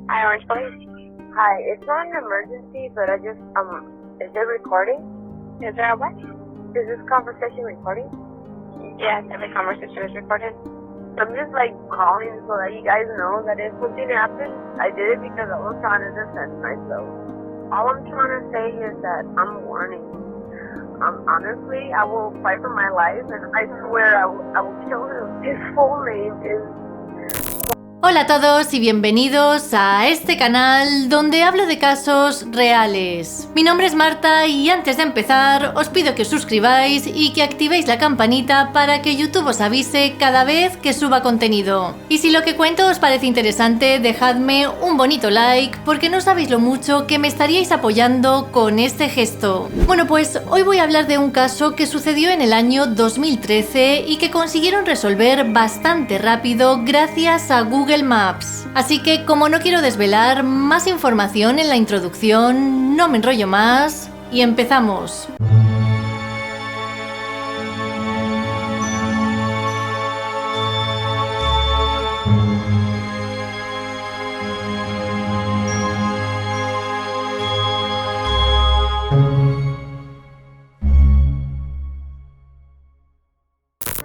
Hi, Orange Police. Hi, it's not an emergency, but is it recording? Is there a what? Is this conversation recording? Yes, every conversation is recorded. I'm just calling so that you guys know that if something happens, I did it because I was trying to defend myself. All I'm trying to say is that I'm warning. Honestly, I will fight for my life, and I swear I will kill him. His full name is... Hola a todos y bienvenidos a este canal donde hablo de casos reales. Mi nombre es Marta y antes de empezar os pido que os suscribáis y que activéis la campanita para que YouTube os avise cada vez que suba contenido. Y si lo que cuento os parece interesante, dejadme un bonito like porque no sabéis lo mucho que me estaríais apoyando con este gesto. Bueno, pues hoy voy a hablar de un caso que sucedió en el año 2013 y que consiguieron resolver bastante rápido gracias a Google Maps. Así que como no quiero desvelar más información en la introducción, no me enrollo más y empezamos.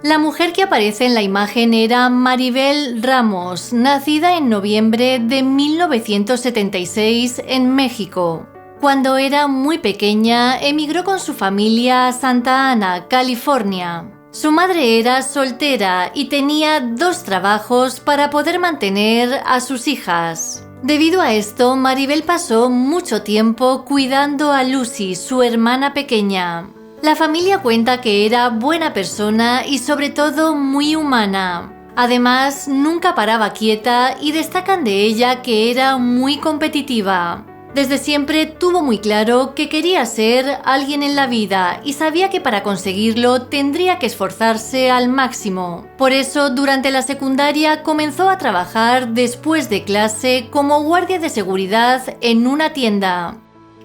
La mujer que aparece en la imagen era Maribel Ramos, nacida en noviembre de 1976 en México. Cuando era muy pequeña, emigró con su familia a Santa Ana, California. Su madre era soltera y tenía 2 trabajos para poder mantener a sus hijas. Debido a esto, Maribel pasó mucho tiempo cuidando a Lucy, su hermana pequeña. La familia cuenta que era buena persona y sobre todo muy humana. Además, nunca paraba quieta y destacan de ella que era muy competitiva. Desde siempre tuvo muy claro que quería ser alguien en la vida y sabía que para conseguirlo tendría que esforzarse al máximo. Por eso, durante la secundaria comenzó a trabajar después de clase como guardia de seguridad en una tienda.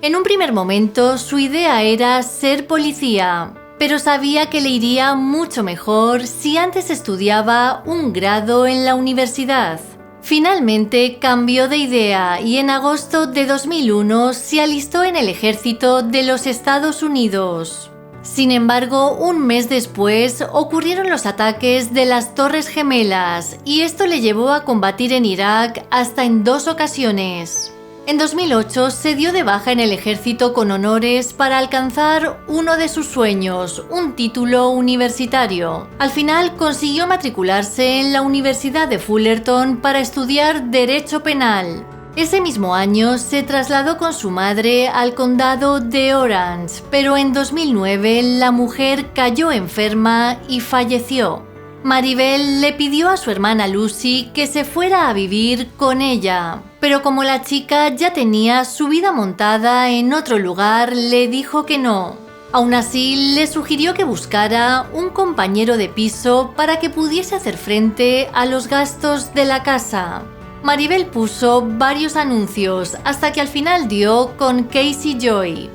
En un primer momento, su idea era ser policía, pero sabía que le iría mucho mejor si antes estudiaba un grado en la universidad. Finalmente cambió de idea y en agosto de 2001 se alistó en el ejército de los Estados Unidos. Sin embargo, un mes después ocurrieron los ataques de las Torres Gemelas y esto le llevó a combatir en Irak hasta en 2 ocasiones. En 2008 se dio de baja en el ejército con honores para alcanzar uno de sus sueños, un título universitario. Al final consiguió matricularse en la Universidad de Fullerton para estudiar Derecho Penal. Ese mismo año se trasladó con su madre al condado de Orange, pero en 2009 la mujer cayó enferma y falleció. Maribel le pidió a su hermana Lucy que se fuera a vivir con ella, pero como la chica ya tenía su vida montada en otro lugar, le dijo que no. Aún así, le sugirió que buscara un compañero de piso para que pudiese hacer frente a los gastos de la casa. Maribel puso varios anuncios hasta que al final dio con Casey Joy.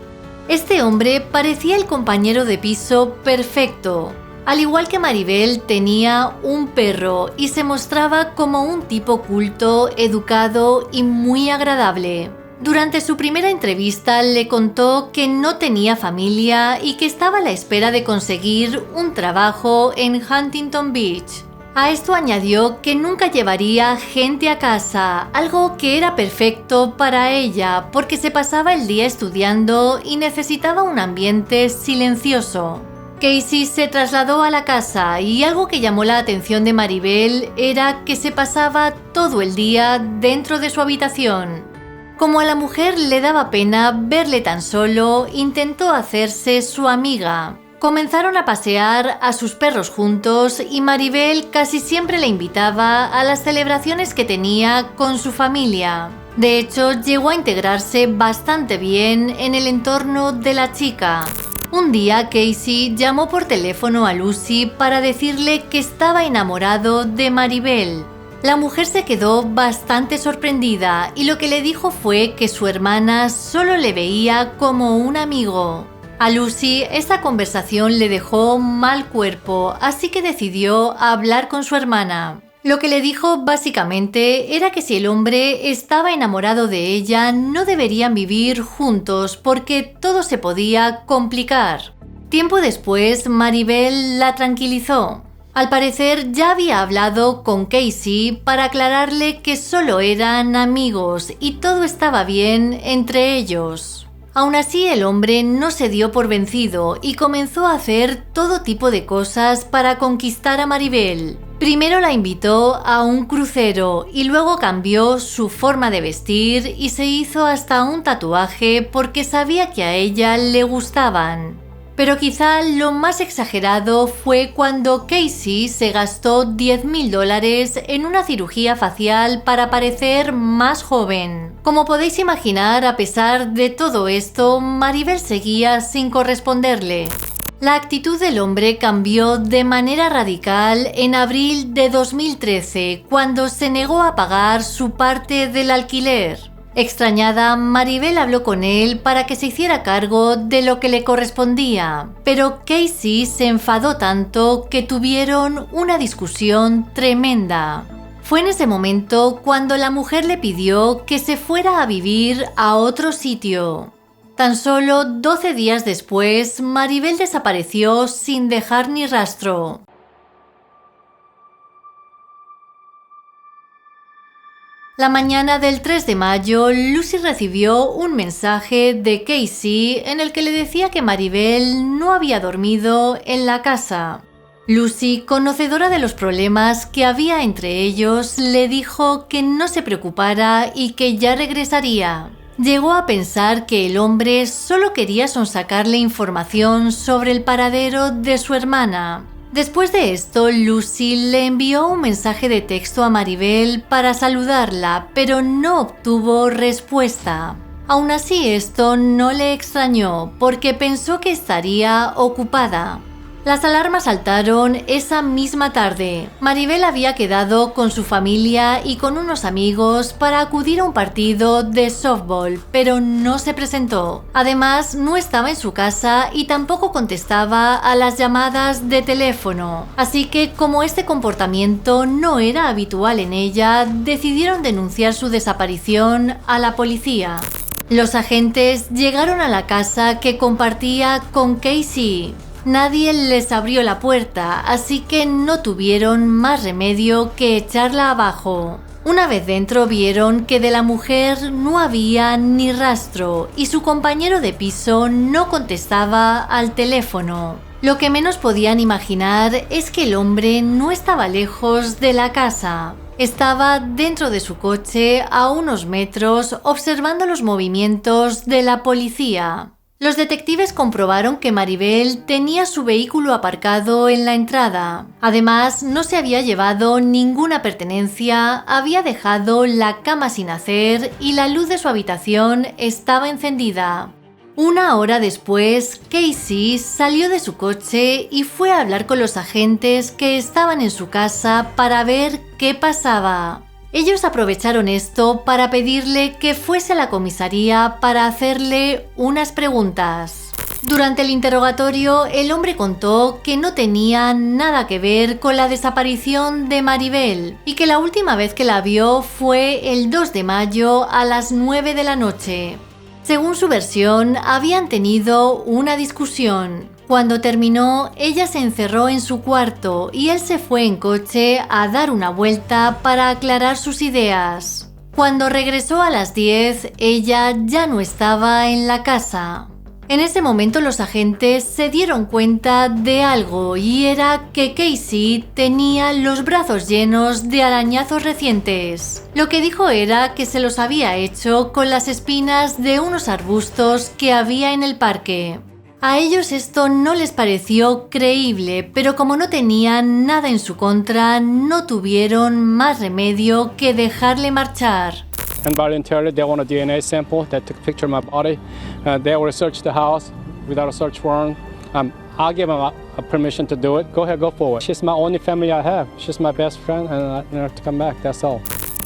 Este hombre parecía el compañero de piso perfecto. Al igual que Maribel, tenía un perro y se mostraba como un tipo culto, educado y muy agradable. Durante su primera entrevista le contó que no tenía familia y que estaba a la espera de conseguir un trabajo en Huntington Beach. A esto añadió que nunca llevaría gente a casa, algo que era perfecto para ella porque se pasaba el día estudiando y necesitaba un ambiente silencioso. Casey se trasladó a la casa y algo que llamó la atención de Maribel era que se pasaba todo el día dentro de su habitación. Como a la mujer le daba pena verle tan solo, intentó hacerse su amiga. Comenzaron a pasear a sus perros juntos y Maribel casi siempre le invitaba a las celebraciones que tenía con su familia. De hecho, llegó a integrarse bastante bien en el entorno de la chica. Un día, Casey llamó por teléfono a Lucy para decirle que estaba enamorado de Maribel. La mujer se quedó bastante sorprendida y lo que le dijo fue que su hermana solo le veía como un amigo. A Lucy esta conversación le dejó mal cuerpo, así que decidió hablar con su hermana. Lo que le dijo básicamente era que si el hombre estaba enamorado de ella no deberían vivir juntos porque todo se podía complicar. Tiempo después, Maribel la tranquilizó. Al parecer ya había hablado con Casey para aclararle que solo eran amigos y todo estaba bien entre ellos. Aún así, el hombre no se dio por vencido y comenzó a hacer todo tipo de cosas para conquistar a Maribel. Primero la invitó a un crucero y luego cambió su forma de vestir y se hizo hasta un tatuaje porque sabía que a ella le gustaban. Pero quizá lo más exagerado fue cuando Casey se gastó $10,000 en una cirugía facial para parecer más joven. Como podéis imaginar, a pesar de todo esto, Maribel seguía sin corresponderle. La actitud del hombre cambió de manera radical en abril de 2013, cuando se negó a pagar su parte del alquiler. Extrañada, Maribel habló con él para que se hiciera cargo de lo que le correspondía, pero Casey se enfadó tanto que tuvieron una discusión tremenda. Fue en ese momento cuando la mujer le pidió que se fuera a vivir a otro sitio. Tan solo 12 días después, Maribel desapareció sin dejar ni rastro. La mañana del 3 de mayo, Lucy recibió un mensaje de Casey en el que le decía que Maribel no había dormido en la casa. Lucy, conocedora de los problemas que había entre ellos, le dijo que no se preocupara y que ya regresaría. Llegó a pensar que el hombre solo quería sonsacarle información sobre el paradero de su hermana. Después de esto, Lucy le envió un mensaje de texto a Maribel para saludarla, pero no obtuvo respuesta. Aún así, esto no le extrañó, porque pensó que estaría ocupada. Las alarmas saltaron esa misma tarde. Maribel había quedado con su familia y con unos amigos para acudir a un partido de softball, pero no se presentó. Además, no estaba en su casa y tampoco contestaba a las llamadas de teléfono. Así que, como este comportamiento no era habitual en ella, decidieron denunciar su desaparición a la policía. Los agentes llegaron a la casa que compartía con Casey. Nadie les abrió la puerta, así que no tuvieron más remedio que echarla abajo. Una vez dentro vieron que de la mujer no había ni rastro y su compañero de piso no contestaba al teléfono. Lo que menos podían imaginar es que el hombre no estaba lejos de la casa. Estaba dentro de su coche a unos metros observando los movimientos de la policía. Los detectives comprobaron que Maribel tenía su vehículo aparcado en la entrada. Además, no se había llevado ninguna pertenencia, había dejado la cama sin hacer y la luz de su habitación estaba encendida. Una hora después, Casey salió de su coche y fue a hablar con los agentes que estaban en su casa para ver qué pasaba. Ellos aprovecharon esto para pedirle que fuese a la comisaría para hacerle unas preguntas. Durante el interrogatorio, el hombre contó que no tenía nada que ver con la desaparición de Maribel y que la última vez que la vio fue el 2 de mayo a las 9 de la noche. Según su versión, habían tenido una discusión. Cuando terminó, ella se encerró en su cuarto y él se fue en coche a dar una vuelta para aclarar sus ideas. Cuando regresó a las 10, ella ya no estaba en la casa. En ese momento los agentes se dieron cuenta de algo y era que Casey tenía los brazos llenos de arañazos recientes. Lo que dijo era que se los había hecho con las espinas de unos arbustos que había en el parque. A ellos esto no les pareció creíble, pero como no tenían nada en su contra, no tuvieron más remedio que dejarle marchar. And voluntarily, they want a DNA sample that took a picture of my body. They will search the house without a search warrant. I'll give them a permission to do it. Go ahead, go forward. She's my only family I have. She's my best friend, and I have to come back. That's all.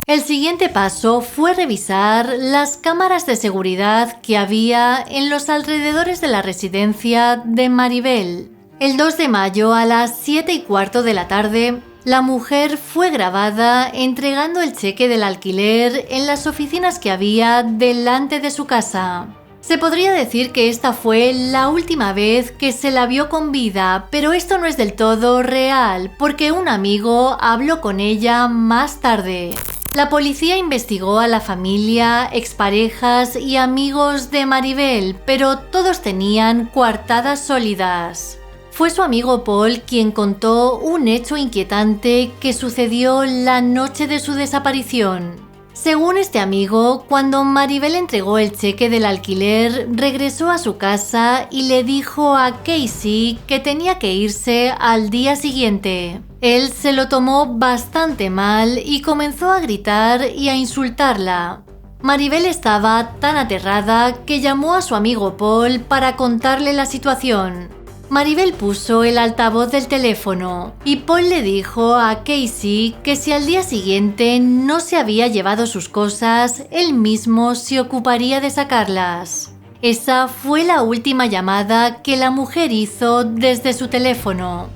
El siguiente paso fue revisar las cámaras de seguridad que había en los alrededores de la residencia de Maribel. El 2 de mayo a las 7:15 de la tarde, La mujer fue grabada entregando el cheque del alquiler en las oficinas que había delante de su casa. Se podría decir que esta fue la última vez que se la vio con vida, pero esto no es del todo real, porque un amigo habló con ella más tarde. La policía investigó a la familia, exparejas y amigos de Maribel, pero todos tenían coartadas sólidas. Fue su amigo Paul quien contó un hecho inquietante que sucedió la noche de su desaparición. Según este amigo, cuando Maribel entregó el cheque del alquiler, regresó a su casa y le dijo a Casey que tenía que irse al día siguiente. Él se lo tomó bastante mal y comenzó a gritar y a insultarla. Maribel estaba tan aterrada que llamó a su amigo Paul para contarle la situación. Maribel puso el altavoz del teléfono y Paul le dijo a Casey que si al día siguiente no se había llevado sus cosas, él mismo se ocuparía de sacarlas. Esa fue la última llamada que la mujer hizo desde su teléfono.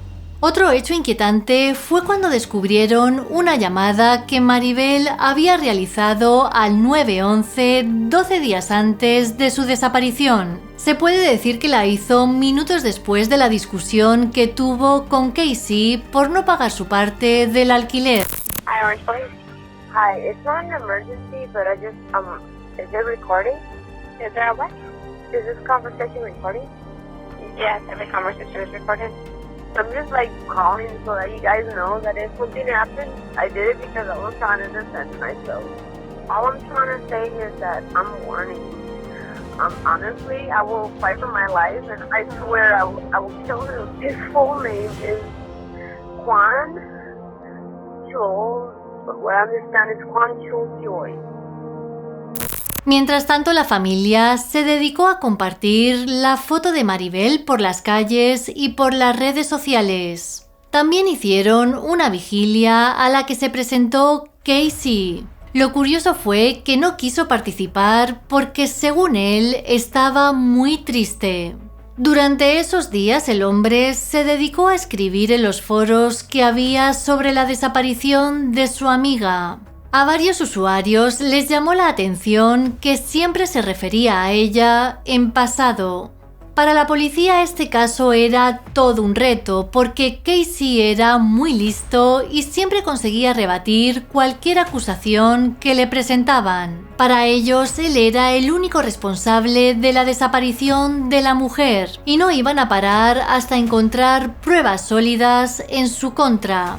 Otro hecho inquietante fue cuando descubrieron una llamada que Maribel había realizado al 911 12 días antes de su desaparición. Se puede decir que la hizo minutos después de la discusión que tuvo con Casey por no pagar su parte del alquiler. Hi, Orange Police. Hi, it's not an emergency, but I just, is it recording? Is there a what? Is this conversation recording? Yes, every conversation is recorded. I'm just calling so that you guys know that if something happens, I did it because I was trying to defend myself. All I'm trying to say is that I'm warning. Honestly, I will fight for my life, and I swear I will kill him. His full name is Juan Chul. What I understand is Juan Chul Joy. Mientras tanto, la familia se dedicó a compartir la foto de Maribel por las calles y por las redes sociales. También hicieron una vigilia a la que se presentó Casey. Lo curioso fue que no quiso participar porque, según él, estaba muy triste. Durante esos días, el hombre se dedicó a escribir en los foros que había sobre la desaparición de su amiga. A varios usuarios les llamó la atención que siempre se refería a ella en pasado. Para la policía este caso era todo un reto porque Casey era muy listo y siempre conseguía rebatir cualquier acusación que le presentaban. Para ellos él era el único responsable de la desaparición de la mujer y no iban a parar hasta encontrar pruebas sólidas en su contra.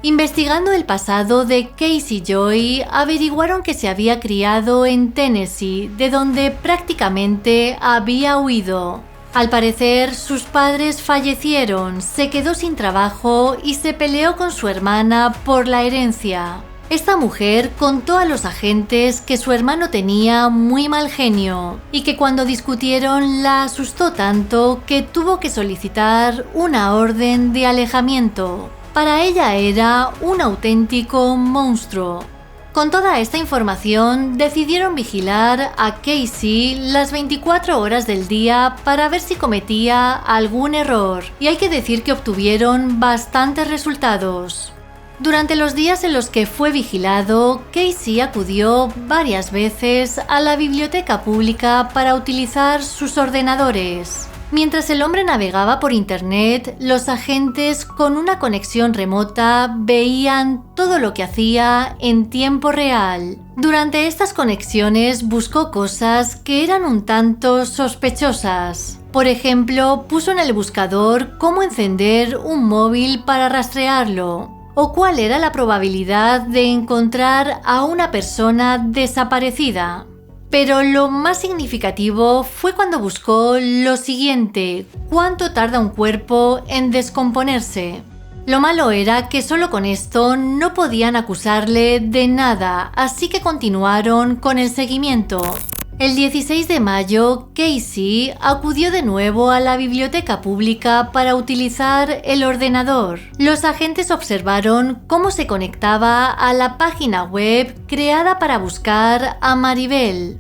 Investigando el pasado de Casey Joy, averiguaron que se había criado en Tennessee, de donde prácticamente había huido. Al parecer, sus padres fallecieron, se quedó sin trabajo y se peleó con su hermana por la herencia. Esta mujer contó a los agentes que su hermano tenía muy mal genio y que cuando discutieron la asustó tanto que tuvo que solicitar una orden de alejamiento. Para ella era un auténtico monstruo. Con toda esta información, decidieron vigilar a Casey las 24 horas del día para ver si cometía algún error, y hay que decir que obtuvieron bastantes resultados. Durante los días en los que fue vigilado, Casey acudió varias veces a la biblioteca pública para utilizar sus ordenadores. Mientras el hombre navegaba por internet, los agentes con una conexión remota veían todo lo que hacía en tiempo real. Durante estas conexiones buscó cosas que eran un tanto sospechosas. Por ejemplo, puso en el buscador cómo encender un móvil para rastrearlo, o cuál era la probabilidad de encontrar a una persona desaparecida. Pero lo más significativo fue cuando buscó lo siguiente: ¿cuánto tarda un cuerpo en descomponerse? Lo malo era que solo con esto no podían acusarle de nada, así que continuaron con el seguimiento. El 16 de mayo, Casey acudió de nuevo a la biblioteca pública para utilizar el ordenador. Los agentes observaron cómo se conectaba a la página web creada para buscar a Maribel.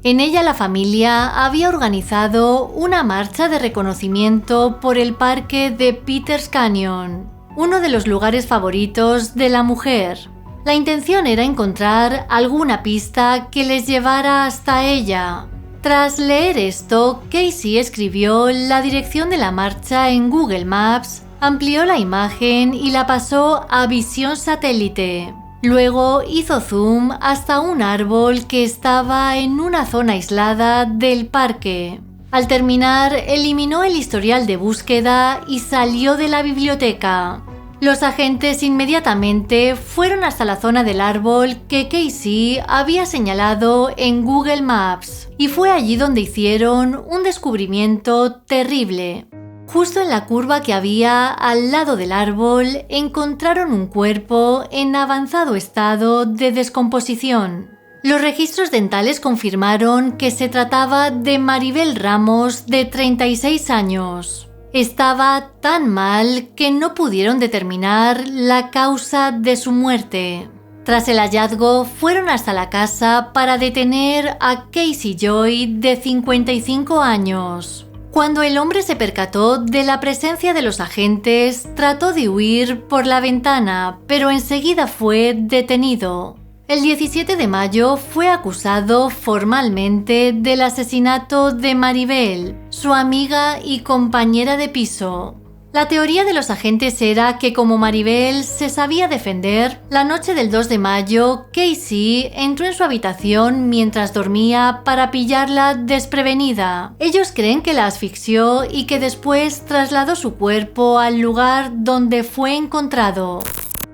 En ella la familia había organizado una marcha de reconocimiento por el parque de Peters Canyon, uno de los lugares favoritos de la mujer. La intención era encontrar alguna pista que les llevara hasta ella. Tras leer esto, Casey escribió la dirección de la marcha en Google Maps, amplió la imagen y la pasó a visión satélite. Luego hizo zoom hasta un árbol que estaba en una zona aislada del parque. Al terminar, eliminó el historial de búsqueda y salió de la biblioteca. Los agentes inmediatamente fueron hasta la zona del árbol que Casey había señalado en Google Maps, y fue allí donde hicieron un descubrimiento terrible. Justo en la curva que había al lado del árbol encontraron un cuerpo en avanzado estado de descomposición. Los registros dentales confirmaron que se trataba de Maribel Ramos, de 36 años. Estaba tan mal que no pudieron determinar la causa de su muerte. Tras el hallazgo, fueron hasta la casa para detener a Casey Joy, de 55 años. Cuando el hombre se percató de la presencia de los agentes, trató de huir por la ventana, pero enseguida fue detenido. El 17 de mayo fue acusado formalmente del asesinato de Maribel, su amiga y compañera de piso. La teoría de los agentes era que como Maribel se sabía defender, la noche del 2 de mayo, Casey entró en su habitación mientras dormía para pillarla desprevenida. Ellos creen que la asfixió y que después trasladó su cuerpo al lugar donde fue encontrado.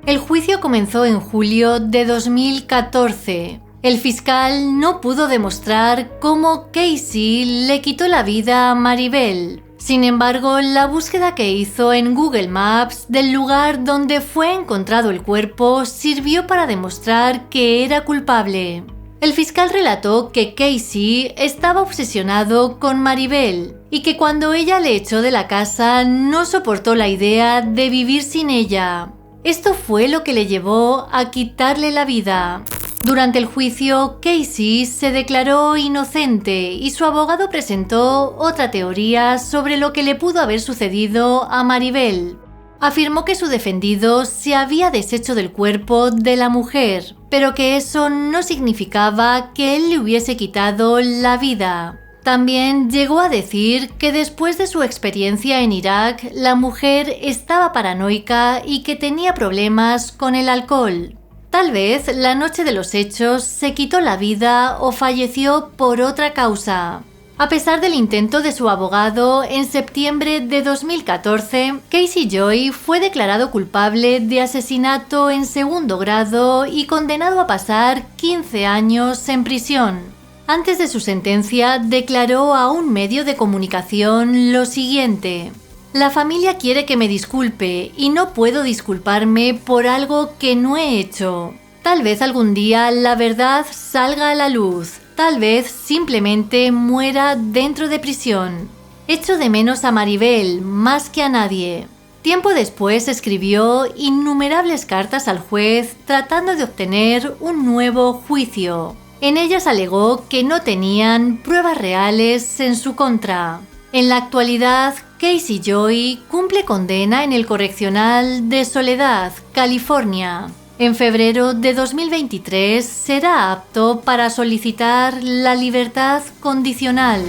El juicio comenzó en julio de 2014. El fiscal no pudo demostrar cómo Casey le quitó la vida a Maribel. Sin embargo, la búsqueda que hizo en Google Maps del lugar donde fue encontrado el cuerpo sirvió para demostrar que era culpable. El fiscal relató que Casey estaba obsesionado con Maribel y que cuando ella le echó de la casa no soportó la idea de vivir sin ella. Esto fue lo que le llevó a quitarle la vida. Durante el juicio, Casey se declaró inocente y su abogado presentó otra teoría sobre lo que le pudo haber sucedido a Maribel. Afirmó que su defendido se había deshecho del cuerpo de la mujer, pero que eso no significaba que él le hubiese quitado la vida. También llegó a decir que después de su experiencia en Irak, la mujer estaba paranoica y que tenía problemas con el alcohol. Tal vez la noche de los hechos se quitó la vida o falleció por otra causa. A pesar del intento de su abogado, en septiembre de 2014, Casey Joy fue declarado culpable de asesinato en segundo grado y condenado a pasar 15 años en prisión. Antes de su sentencia, declaró a un medio de comunicación lo siguiente: «La familia quiere que me disculpe y no puedo disculparme por algo que no he hecho. Tal vez algún día la verdad salga a la luz. Tal vez simplemente muera dentro de prisión. Echo de menos a Maribel más que a nadie». Tiempo después escribió innumerables cartas al juez tratando de obtener un nuevo juicio. En ellas alegó que no tenían pruebas reales en su contra. En la actualidad, Casey Joy cumple condena en el Correccional de Soledad, California. En febrero de 2023 será apto para solicitar la libertad condicional.